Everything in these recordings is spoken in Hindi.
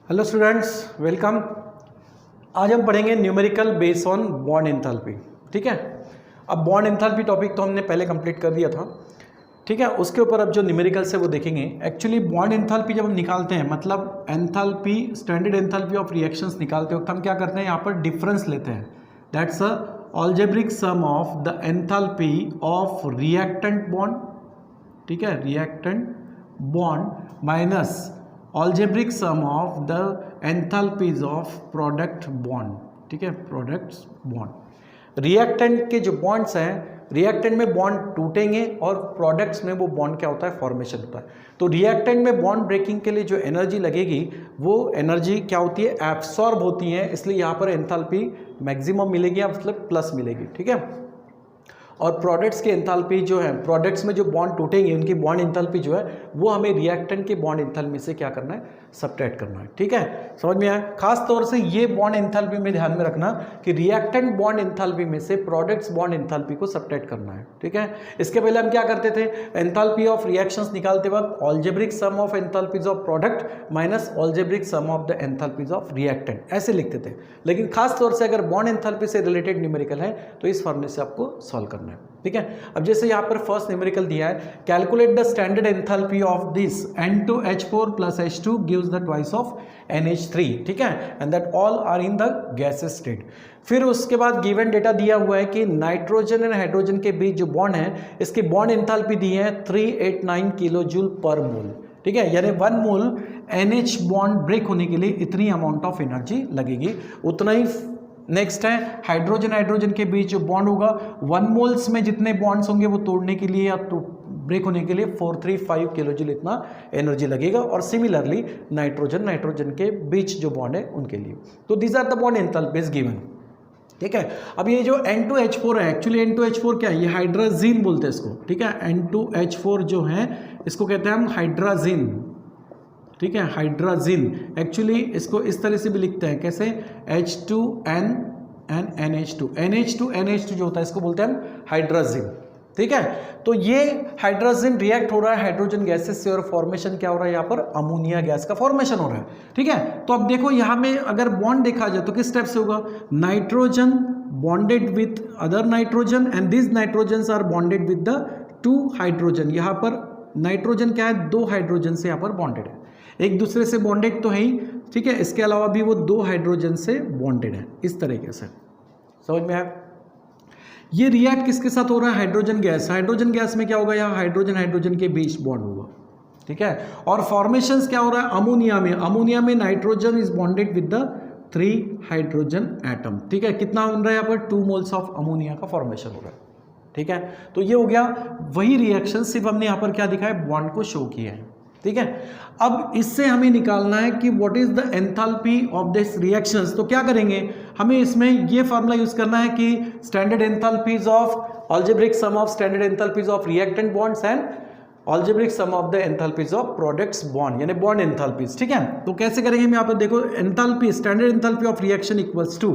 Hello students, welcome. आज हम पढ़ेंगे numerical base on bond enthalpy. ठीक है, अब बॉन्ड एंथैल्पी टॉपिक तो हमने पहले कंप्लीट कर दिया था। ठीक है, उसके ऊपर अब जो न्यूमेरिकल्स है वो देखेंगे। एक्चुअली बॉन्ड एंथैल्पी जब हम निकालते हैं, मतलब enthalpy, standard enthalpy of reactions निकालते वक्त हम क्या करते हैं, यहाँ पर डिफरेंस लेते हैं। That's a algebraic sum of the enthalpy of reactant bond, ठीक है, reactant bond minus algebraic sum of the enthalpies of product bond. ठीक है, प्रोडक्ट्स बॉन्ड। रिएक्टेंट के जो बॉन्ड्स हैं, रिएक्टेंट में बॉन्ड टूटेंगे और प्रोडक्ट्स में वो बॉन्ड क्या होता है, फॉर्मेशन होता है। तो रिएक्टेंट में बॉन्ड ब्रेकिंग के लिए जो एनर्जी लगेगी वो एनर्जी क्या होती है, एब्सॉर्ब होती है, इसलिए यहाँ पर एंथैल्पी मैक्सिमम मिलेगी या मतलब प्लस मिलेगी। ठीक है, और प्रोडक्ट्स की एंथैल्पी जो है, प्रोडक्ट्स में जो बॉन्ड टूटेंगे उनकी बॉन्ड एंथैल्पी जो है वो हमें रिएक्टेंट के बॉन्ड एंथैल्पी से क्या करना है, सब्ट्रैक्ट करना है। ठीक है, समझ में आया। खास तौर से ये बॉन्ड एंथैल्पी में ध्यान में रखना कि रिएक्टेंट बॉन्ड एंथैल्पी में से प्रोडक्ट्स बॉन्ड एंथैल्पी को सब्ट्रैक्ट करना है। ठीक है, इसके पहले हम क्या करते थे, एंथैल्पी ऑफ रिएक्शंस निकालते वक्त algebraic sum of enthalpies of product minus algebraic sum of the enthalpies of reactant, ऐसे लिखते थे। लेकिन खास तौर से अगर बॉन्ड एंथैल्पी से रिलेटेड न्यूमेरिकल है तो इस फॉर्मूले से आपको सॉल्व करना है। ठीक है, अब जैसे यहाँ पर फर्स्ट न्यूमेरिकल दिया है, calculate the standard enthalpy of this N2H4 plus H2 gives the twice of NH3। ठीक है, and that all are in the gases state. फिर उसके बाद गिवन डेटा दिया हुआ है कि नाइट्रोजन एंड हाइड्रोजन के बीच जो बॉन्ड है, इसकी बॉन्ड एंथैल्पी दी है 389 किलो जूल पर मोल। ठीक है, यानी 1 मोल NH बॉन्ड ब्रेक होने के लिए इतनी अमाउंट ऑफ एनर्जी लगेगी, उतना ही। नेक्स्ट है हाइड्रोजन हाइड्रोजन के बीच जो बॉन्ड होगा, 1 मोल्स में जितने बॉन्ड्स होंगे वो तोड़ने के लिए या ब्रेक होने के लिए 435 किलो जूल इतना एनर्जी लगेगा। और सिमिलरली नाइट्रोजन नाइट्रोजन के बीच जो बॉन्ड है उनके लिए। तो these are the bond enthalpies given. ठीक है, अब ये जो N2H4 है, एक्चुअली N2H4 क्या है, ये हाइड्राजीन बोलते हैं इसको। ठीक है, N2H4 जो है इसको कहते हैं हम हाइड्राजीन। ठीक है, हाइड्राजीन। एक्चुअली इसको इस तरह से भी लिखते हैं, कैसे, H2N and NH2। NH2 जो होता है इसको बोलते हैं हम हाइड्राजीन। ठीक है, तो ये हाइड्रोजन रिएक्ट हो रहा है हाइड्रोजन गैसेस से और फॉर्मेशन क्या हो रहा है, यहाँ पर अमोनिया गैस का फॉर्मेशन हो रहा है। ठीक है, तो अब देखो यहाँ में अगर बॉन्ड देखा जाए तो किस स्टेप से होगा, nitrogen bonded with other nitrogen and this nitrogen are bonded with the 2 hydrogen. यहाँ पर नाइट्रोजन क्या है, 2 हाइड्रोजन से यहाँ पर बॉन्डेड है, एक दूसरे से बॉन्डेड तो है ही। ठीक है, इसके अलावा भी वो 2 हाइड्रोजन से बॉन्डेड है, इस तरीके से। समझ में आया। ये रिएक्ट किसके साथ हो रहा है, हाइड्रोजन गैस। हाइड्रोजन गैस में क्या होगा, यहाँ हाइड्रोजन हाइड्रोजन के बीच बॉन्ड होगा। ठीक है, और फॉर्मेशंस क्या हो रहा है, अमोनिया में। अमोनिया में nitrogen is bonded with the 3 hydrogen atom. ठीक है, कितना बन रहा है यहाँ पर, 2 मोल्स ऑफ अमोनिया का फॉर्मेशन हो रहा है। ठीक है, तो ये हो गया वही रिएक्शन, सिर्फ हमने यहाँ पर क्या दिखा है, बॉन्ड को शो किया है। ठीक है, अब इससे हमें निकालना है कि what is the enthalpy of this reactions. तो क्या करेंगे, हमें इसमें ये फार्मूला यूज करना है कि standard enthalpies of algebraic sum of standard enthalpies of reactant bonds and algebraic sum of the enthalpies of products bond, यानी बॉन्ड एंथैल्पीज। ठीक है, तो कैसे करेंगे, मैं यहाँ पर देखो, enthalpy, standard enthalpy of reaction equals to,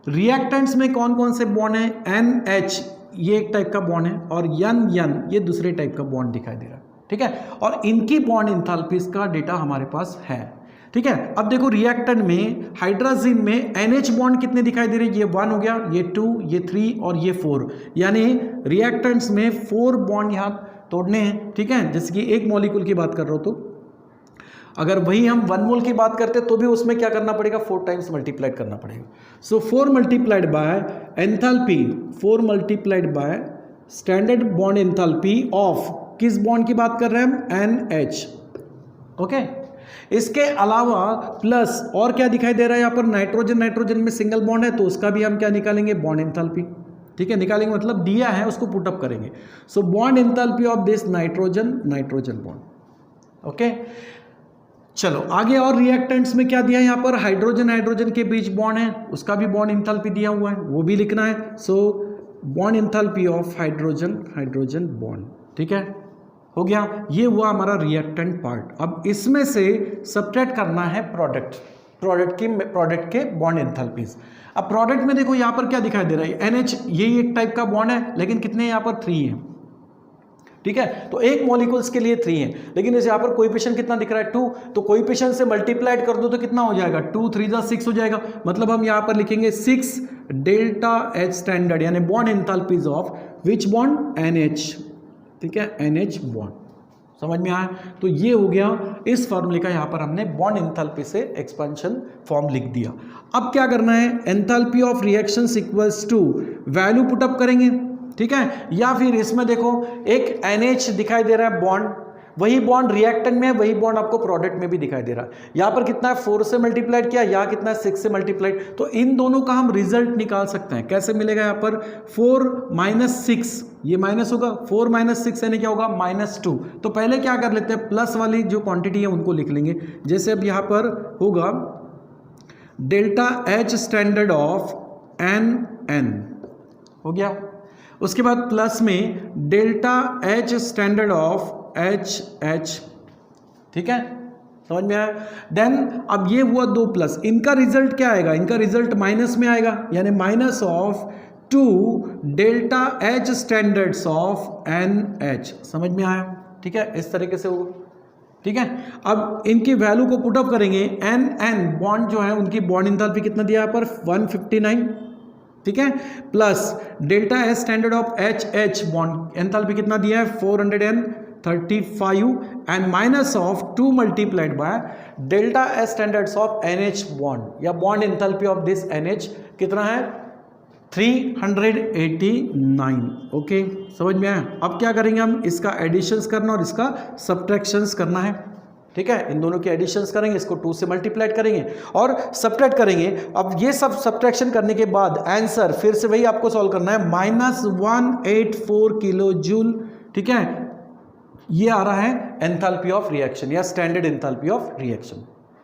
reactants में कौन कौन से बॉन्ड है, NH ये एक टाइप का बॉन्ड है और N ये दूसरे टाइप का बॉन्ड दिखाई दे रहा है। ठीक है, और इनकी बॉन्ड एंथैल्पीज का डेटा हमारे पास है। ठीक है, अब देखो रिएक्टेंट में हाइड्राजीन में NH बॉन्ड कितने दिखाई दे रहे हैं, ये 1 हो गया, ये 2, ये 3 और ये 4, यानी रिएक्टेंट्स में 4 बॉन्ड यहाँ तोड़ने हैं। ठीक है, जैसे कि एक मॉलिक्यूल की बात कर रहा हो तो अगर वही हम 1 मोल की बात करते तो भी उसमें क्या करना पड़ेगा, 4 टाइम्स मल्टीप्लाइड करना पड़ेगा। सो 4 multiplied by enthalpy, 4 multiplied by standard bond enthalpy of, किस बॉन्ड की बात कर रहे हैं हम, NH। ओके, इसके अलावा प्लस और क्या दिखाई दे रहा है यहाँ पर, नाइट्रोजन नाइट्रोजन में सिंगल बॉन्ड है तो उसका भी हम क्या निकालेंगे, बॉन्ड एंथैल्पी। ठीक है, निकालेंगे मतलब दिया है उसको पुटअप करेंगे। So bond enthalpy of this nitrogen nitrogen bond. Okay, चलो आगे, और रिएक्टेंट्स में क्या दिया है यहाँ पर, हाइड्रोजन हाइड्रोजन के बीच बॉन्ड है, उसका भी बॉन्ड एंथैल्पी दिया हुआ है, वो भी लिखना है। So bond enthalpy of hydrogen hydrogen bond. ठीक है, हो गया, ये हुआ हमारा रिएक्टेंट पार्ट। अब इसमें से सब्ट्रैक्ट करना है प्रोडक्ट के बॉन्ड एंथैल्पीज। अब प्रोडक्ट में देखो यहाँ पर क्या दिखाई दे रहा है, NH ये एक टाइप का बॉन्ड है, लेकिन कितने यहाँ पर 3 है। ठीक है, तो एक मॉलिक्यूल्स के लिए 3 है, लेकिन इस यहाँ पर कोएफिशिएंट कितना दिख रहा है 2, तो कोएफिशिएंट से मल्टीप्लाइड कर दो तो कितना हो जाएगा 2 3 जा 6 हो जाएगा। मतलब हम यहाँ पर लिखेंगे 6 डेल्टा एच स्टैंडर्ड यानी bond enthalpies of which bond NH, ठीक है, NH बॉन्ड। समझ में आया? तो ये हो गया इस फॉर्मूले का, यहाँ पर हमने बॉन्ड एंथैल्पी से एक्सपेंशन फॉर्म लिख दिया। अब क्या करना है, enthalpy of reactions equals to value put up करेंगे, ठीक है, या फिर इसमें देखो एक NH दिखाई दे रहा है बॉन्ड, वही बॉन्ड रिएक्टेंट में है, वही बॉन्ड आपको प्रोडक्ट में भी दिखाई दे रहा है। यहाँ पर कितना है 4 से मल्टीप्लाइड किया, यहाँ कितना है 6 से मल्टीप्लाइड, तो इन दोनों का हम रिजल्ट निकाल सकते हैं। कैसे मिलेगा, यहाँ पर 4 - 6, ये माइनस होगा, 4 - 6 यानी क्या होगा -2। तो पहले क्या कर लेते हैं, प्लस वाली जो क्वांटिटी है उनको लिख लेंगे। जैसे अब यहाँ पर होगा delta H standard of NN हो गया, उसके बाद प्लस में delta H standard of HH, ठीक है, समझ में आया। देन अब ये हुआ 2 प्लस, इनका रिजल्ट क्या आएगा, इनका रिजल्ट माइनस में आएगा, यानी -2 delta H standards of NH। समझ में आया, ठीक है, इस तरीके से होगा, ठीक है। अब इनकी वैल्यू को पुटअप करेंगे, NN बॉन्ड जो है उनकी बॉन्ड एंथैल्पी कितना दिया यहाँ पर 159, ठीक है, plus delta H standard of HH bond enthalpy कितना दिया है 435 and minus of 2 multiplied by delta H standards of NH bond या bond enthalpy of this NH कितना है 389। ओके, समझ में आया। अब क्या करेंगे हम, इसका एडिशंस करना और इसका सब्ट्रैक्शंस करना है, ठीक है, इन दोनों की एडिशंस करेंगे, इसको 2 से मल्टीप्लाइड करेंगे और सब्ट्रैक्ट करेंगे। अब ये सब सब्ट्रैक्शन करने के बाद आंसर फिर से वही आपको सॉल्व करना है, -184 किलो जूल, ठीक है, ये आ रहा है एंथैल्पी ऑफ रिएक्शन या स्टैंडर्ड एंथैल्पी ऑफ रिएक्शन,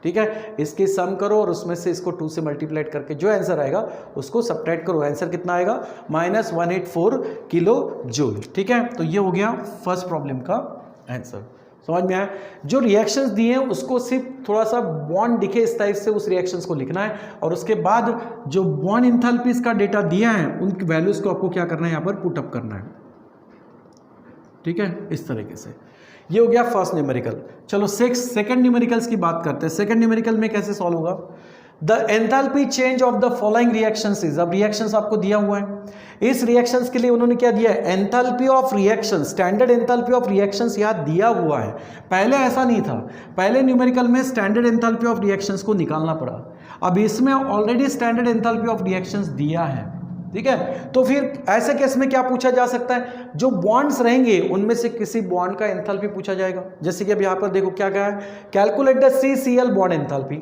ठीक है। इसकी सम करो और उसमें से इसको 2 से मल्टीप्लाइड करके जो आंसर आएगा उसको सब्ट्रैक्ट करो, आंसर कितना आएगा -184 किलो जूल, ठीक है। तो ये हो गया फर्स्ट प्रॉब्लम का आंसर। समझ में आया। जो रिएक्शंस दिए हैं उसको सिर्फ थोड़ा सा बॉन्ड दिखे इस टाइप से उस रिएक्शंस को लिखना है और उसके बाद जो बॉन्ड एंथैल्पीज का डेटा दिया है उनकी वैल्यूज को आपको क्या करना है, यहाँ पर पुट अप करना है, ठीक है, इस तरीके से। ये हो गया फर्स्ट न्यूमेरिकल। चलो सेकंड न्यूमेरिकल्स की बात करते हैं। सेकंड न्यूमेरिकल में कैसे सॉल्व होगा, the enthalpy change of the following reactions is, अब रिएक्शंस आपको दिया हुआ है, इस रिएक्शंस के लिए उन्होंने क्या दिया है, enthalpy of reaction, standard enthalpy of reactions यहाँ दिया हुआ है। पहले ऐसा नहीं था, पहले न्यूमेरिकल में स्टैंडर्ड एंथैल्पी ऑफ रिएक्शंस को निकालना पड़ा, अब इसमें already standard enthalpy of reactions दिया है, ठीक है। तो फिर ऐसे केस में क्या पूछा जा सकता है, जो बॉन्ड्स रहेंगे उनमें से किसी बॉन्ड का एंथैल्पी पूछा जाएगा। जैसे कि अब यहाँ पर देखो क्या कहा है, calculate the CCl bond enthalpy,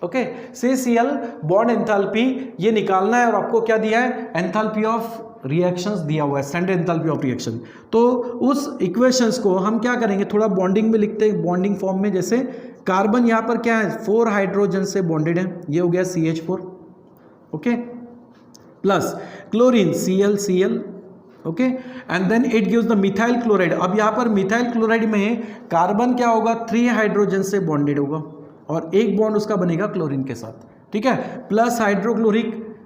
okay, CCl bond enthalpy ये निकालना है और आपको क्या दिया है, एंथैल्पी ऑफ रिएक्शंस दिया हुआ है, स्टैंडर्ड एंथैल्पी ऑफ रिएक्शन। तो उस इक्वेशंस को हम क्या करेंगे, थोड़ा बॉन्डिंग में लिखते हैं, बॉन्डिंग फॉर्म में। जैसे कार्बन यहाँ पर क्या है 4 हाइड्रोजन से बॉन्डेड है, ये हो गया CH4, okay, plus chlorine ClCl, okay, and then it gives the methyl chloride. अब यहाँ पर मिथाइल क्लोराइड में कार्बन क्या होगा 3 हाइड्रोजन से बॉन्डेड होगा और एक बॉन्ड उसका बनेगा क्लोरीन के साथ, ठीक है, plus hydrochloric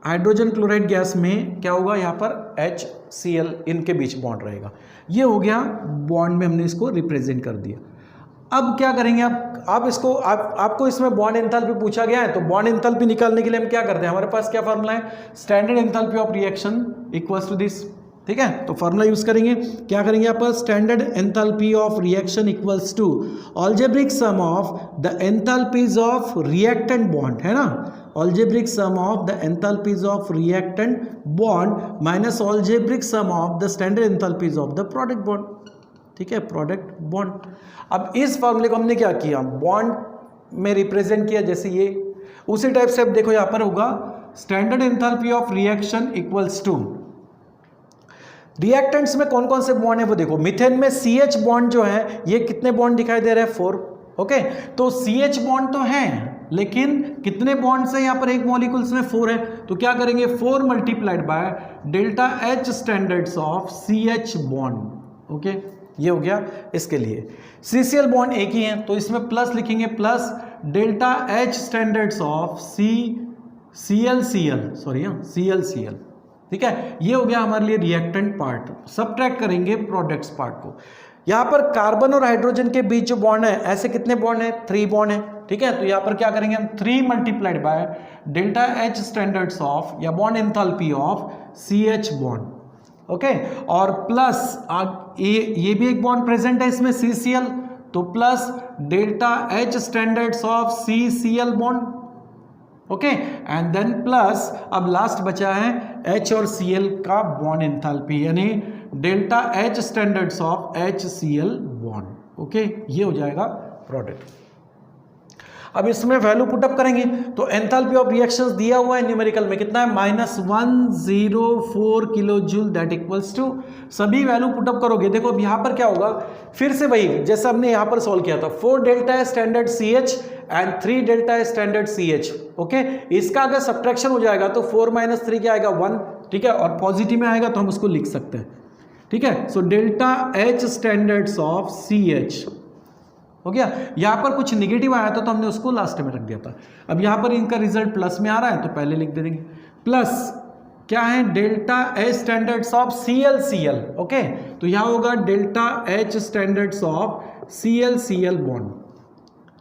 hydrogen chloride gas में क्या होगा, यहाँ पर HCl, इनके बीच बॉन्ड रहेगा। ये हो गया बॉन्ड में हमने इसको रिप्रेजेंट कर दिया। अब क्या करेंगे आप इसको आपको इसमें बॉन्ड एंथैल्पी पूछा गया है, तो बॉन्ड एंथैल्पी निकालने के लिए हम क्या करते हैं, हमारे पास क्या फार्मूला है, standard enthalpy of reaction equals to this, ठीक है। तो फार्मूला यूज करेंगे, क्या करेंगे यहाँ पर, standard enthalpy of reaction equals to algebraic sum of the enthalpies of reactant bond, है ना, algebraic sum of the enthalpies of reactant bond minus algebraic sum of the standard enthalpies of the product bond, ठीक है, प्रोडक्ट बॉन्ड। अब इस फॉर्मूले को हमने क्या किया, बॉन्ड में रिप्रेजेंट किया, जैसे ये उसी टाइप से अब देखो यहाँ पर होगा standard enthalpy of reaction equals to, reactants में कौन कौन से बॉन्ड है वो देखो, मीथेन में CH बॉन्ड जो है ये कितने बॉन्ड दिखाई दे रहे हैं 4, ओके, तो CH बॉन्ड तो है लेकिन कितने बॉन्ड से यहाँ पर एक मॉलिक्यूल्स में 4 है, तो क्या करेंगे 4 multiplied by delta H standards of CH bond, okay, ये हो गया इसके लिए। CCl बॉन्ड एक ही है तो इसमें प्लस लिखेंगे, plus delta H standards of ClCl, ठीक है, ये हो गया हमारे लिए रिएक्टेंट पार्ट। सबट्रैक्ट करेंगे प्रोडक्ट्स पार्ट को। यहाँ पर कार्बन और हाइड्रोजन के बीच जो बॉन्ड है, ऐसे कितने बॉन्ड है, 3 बॉन्ड है, ठीक है। तो यहाँ पर क्या करेंगे हम, 3 multiplied by delta H standards of या bond enthalpy of CH bond, okay. और प्लस ये भी एक बॉन्ड प्रेजेंट है इसमें CCl, तो plus delta H standards of CCl bond, okay. And then plus अब लास्ट बचा है H और Cl का बॉन्ड एंथैल्पी, यानी delta H standards of HCl bond, okay. ये हो जाएगा प्रोडक्ट। अब इसमें वैल्यू पुटअप करेंगे तो एंथैल्पी ऑफ रिएक्शंस दिया हुआ है न्यूमेरिकल में, कितना है, -104 kilo joule, that equals to, सभी वैल्यू पुटअप करोगे। देखो अब यहाँ पर क्या होगा, फिर से वही जैसा हमने यहाँ पर सॉल्व किया था, 4 delta standard CH and 3 delta standard CH, okay. इसका अगर सब्ट्रैक्शन हो जाएगा तो 4 - 3 क्या आएगा, 1, ठीक है, और पॉजिटिव में आएगा तो हम उसको लिख सकते हैं, ठीक है। सो delta H standards of CH हो गया। यहाँ पर कुछ निगेटिव आया था तो हमने उसको लास्ट में रख दिया था। अब यहाँ पर इनका रिजल्ट प्लस में आ रहा है तो पहले लिख दे देंगे, प्लस क्या है, delta H standards of CL, okay. तो यहाँ होगा delta H standards of CL bond,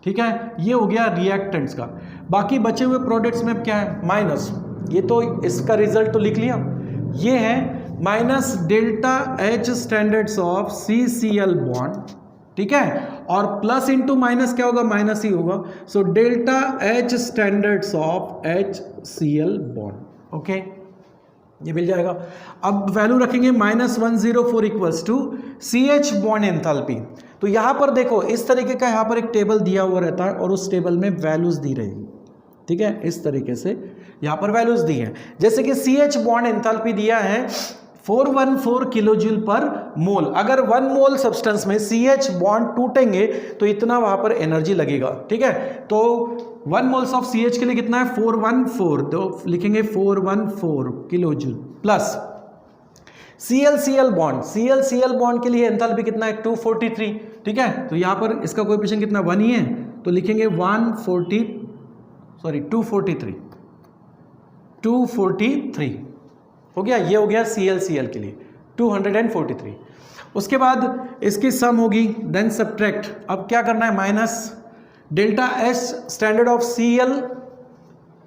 ठीक है। ये हो गया रिएक्टेंट्स का। बाकी बचे हुए प्रोडक्ट्स में क्या है, माइनस, ये तो इसका रिजल्ट तो लिख लिया, ये है minus delta H standards of CCl bond, ठीक है, और प्लस इंटू माइनस क्या होगा, माइनस ही होगा। So delta H standards of HCl bond, okay, ये मिल जाएगा। अब वैल्यू रखेंगे -104 equals to CH bond enthalpy. तो यहां पर देखो इस तरीके का यहाँ पर एक टेबल दिया हुआ रहता है और उस टेबल में वैल्यूज दी रहेगी, ठीक है। इस तरीके से यहाँ पर वैल्यूज दी हैं, जैसे कि CH बॉन्ड एंथैल्पी दिया है 414 किलो जूल पर मोल। अगर 1 मोल सब्सटेंस में CH बॉन्ड टूटेंगे तो इतना वहां पर एनर्जी लगेगा, ठीक है। तो 1 मोल्स ऑफ CH के लिए कितना है, 414, तो लिखेंगे 414 kilo joule, plus CL bond के लिए एंथैल्पी कितना है, 243, ठीक है। तो यहाँ पर इसका कोएफिशिएंट कितना, 1 ही है, तो लिखेंगे 243 हो गया। ये हो गया CL के लिए 243। उसके बाद इसकी सम होगी, देन सब्ट्रैक्ट। अब क्या करना है, minus delta H standard of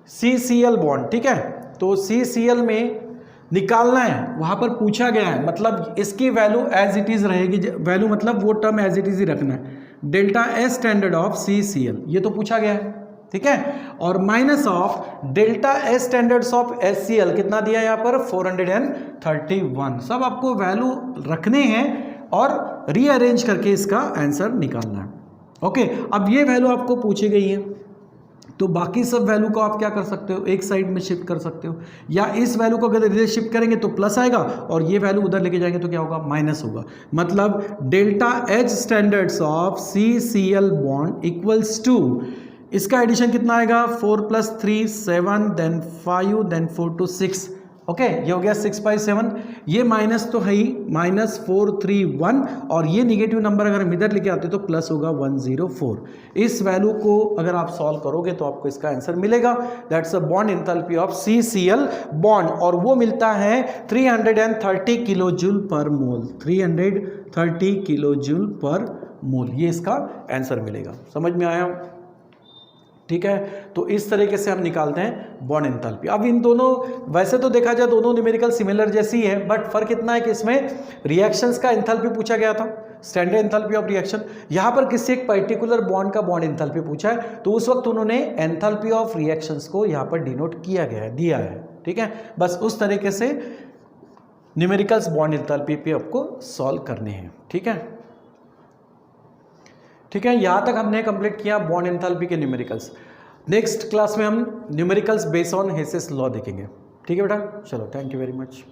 CCl bond, ठीक है। तो CCl में निकालना है, वहां पर पूछा गया है, मतलब इसकी वैल्यू एज इट इज रहेगी, वैल्यू मतलब वो टर्म एज इट इज ही रखना है, delta H standard of CCl, ये तो पूछा गया है, ठीक है। और minus of delta H standards of HCl, कितना दिया है यहाँ पर, 431। सब आपको वैल्यू रखने हैं और रीअरेंज करके इसका आंसर निकालना है, ओके। अब ये वैल्यू आपको पूछी गई है तो बाकी सब वैल्यू को आप क्या कर सकते हो, एक साइड में शिफ्ट कर सकते हो, या इस वैल्यू को अगर इधर शिफ्ट करेंगे तो प्लस आएगा और ये वैल्यू उधर लेके जाएंगे तो क्या होगा, माइनस होगा। मतलब delta H standards of CCl bond equals to, इसका एडिशन कितना आएगा, 4 + 3 7, देन 5, देन 4 to 6, ओके। ये हो गया 6 by 7, ये माइनस तो है ही, -431, और ये निगेटिव नंबर अगर हम इधर लेके आते तो प्लस होगा 104। इस वैल्यू को अगर आप सॉल्व करोगे तो आपको इसका आंसर मिलेगा, that's a bond enthalpy of CCl bond, और वो मिलता है 330 किलो जूल पर मोल, 330 किलो जूल पर मोल, ये इसका आंसर मिलेगा। समझ में आया, ठीक है। तो इस तरीके से हम निकालते हैं बॉन्ड एंथैल्पी। अब इन दोनों, वैसे तो देखा जाए दोनों न्यूमेरिकल सिमिलर जैसी है, बट फर्क इतना है कि इसमें रिएक्शंस का एंथैल्पी पूछा गया था, स्टैंडर्ड एंथैल्पी ऑफ रिएक्शन। यहाँ पर किसी एक पर्टिकुलर बॉन्ड का बॉन्ड एंथैल्पी पूछा है, तो उस वक्त उन्होंने एंथैल्पी ऑफ रिएक्शंस को यहाँ पर डिनोट किया गया है, दिया है, ठीक है। बस उस तरीके से न्यूमेरिकल्स बॉन्ड एंथैल्पी पे आपको सॉल्व करने हैं, ठीक है। ठीक है, यहाँ तक हमने कंप्लीट किया बॉन्ड एंथैल्पी के न्यूमेरिकल्स। नेक्स्ट क्लास में हम numericals based on Hess's law देखेंगे, ठीक है बेटा। चलो, थैंक यू वेरी मच।